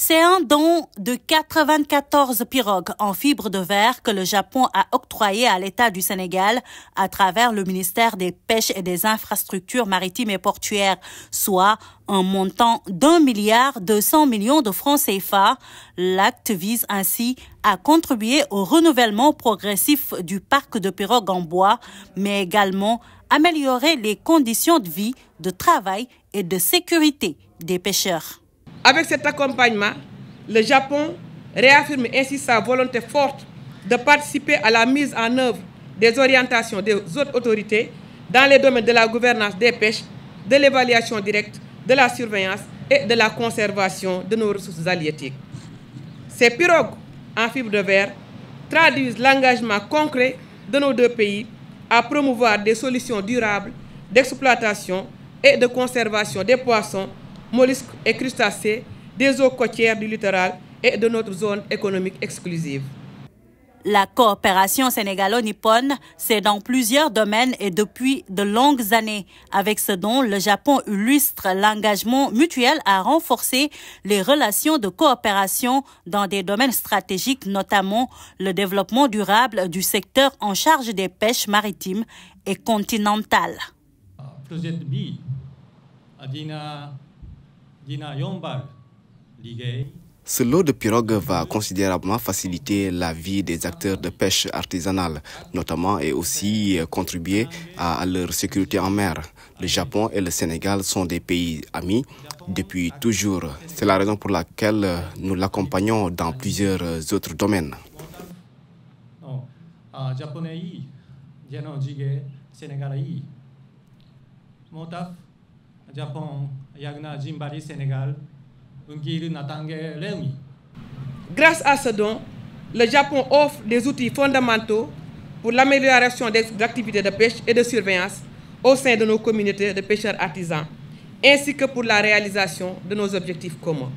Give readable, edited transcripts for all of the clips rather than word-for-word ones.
C'est un don de 94 pirogues en fibre de verre que le Japon a octroyé à l'État du Sénégal à travers le ministère des Pêches et des Infrastructures maritimes et portuaires, soit un montant d'1,2 milliard de francs CFA. L'acte vise ainsi à contribuer au renouvellement progressif du parc de pirogues en bois, mais également améliorer les conditions de vie, de travail et de sécurité des pêcheurs. Avec cet accompagnement, le Japon réaffirme ainsi sa volonté forte de participer à la mise en œuvre des orientations des autres autorités dans les domaines de la gouvernance des pêches, de l'évaluation directe, de la surveillance et de la conservation de nos ressources halieutiques. Ces pirogues en fibre de verre traduisent l'engagement concret de nos deux pays à promouvoir des solutions durables d'exploitation et de conservation des poissons, mollusques et crustacés des eaux côtières du littoral et de notre zone économique exclusive. La coopération sénégalo-nippone, c'est dans plusieurs domaines et depuis de longues années. Avec ce don, le Japon illustre l'engagement mutuel à renforcer les relations de coopération dans des domaines stratégiques, notamment le développement durable du secteur en charge des pêches maritimes et continentales. Ce lot de pirogues va considérablement faciliter la vie des acteurs de pêche artisanale, notamment, et aussi contribuer à leur sécurité en mer. Le Japon et le Sénégal sont des pays amis depuis toujours. C'est la raison pour laquelle nous l'accompagnons dans plusieurs autres domaines. Grâce à ce don, le Japon offre des outils fondamentaux pour l'amélioration des activités de pêche et de surveillance au sein de nos communautés de pêcheurs artisans, ainsi que pour la réalisation de nos objectifs communs.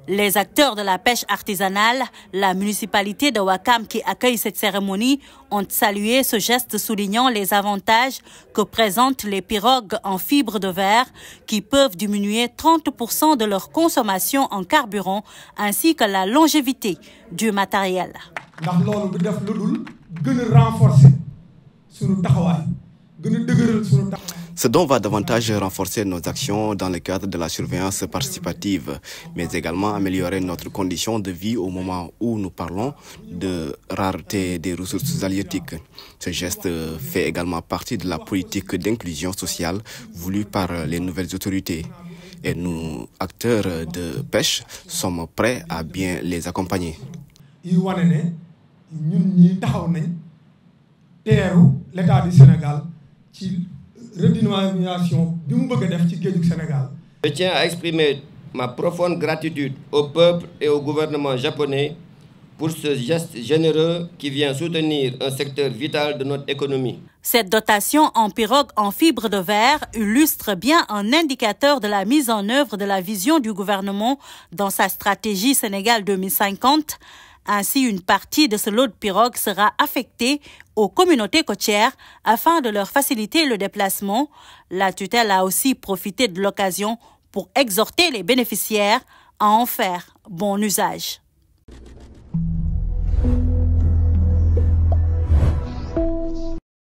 Les acteurs de la pêche artisanale, la municipalité de Ouakam qui accueille cette cérémonie, ont salué ce geste soulignant les avantages que présentent les pirogues en fibre de verre qui peuvent diminuer 30% de leur consommation en carburant ainsi que la longévité du matériel. Ce don va davantage renforcer nos actions dans le cadre de la surveillance participative, mais également améliorer notre condition de vie au moment où nous parlons de rareté des ressources halieutiques. Ce geste fait également partie de la politique d'inclusion sociale voulue par les nouvelles autorités. Et nous, acteurs de pêche, sommes prêts à bien les accompagner. L'État du Sénégal je tiens à exprimer ma profonde gratitude au peuple et au gouvernement japonais pour ce geste généreux qui vient soutenir un secteur vital de notre économie. Cette dotation en pirogue en fibre de verre illustre bien un indicateur de la mise en œuvre de la vision du gouvernement dans sa stratégie Sénégal 2050. Ainsi, une partie de ce lot de pirogues sera affectée aux communautés côtières afin de leur faciliter le déplacement. La tutelle a aussi profité de l'occasion pour exhorter les bénéficiaires à en faire bon usage.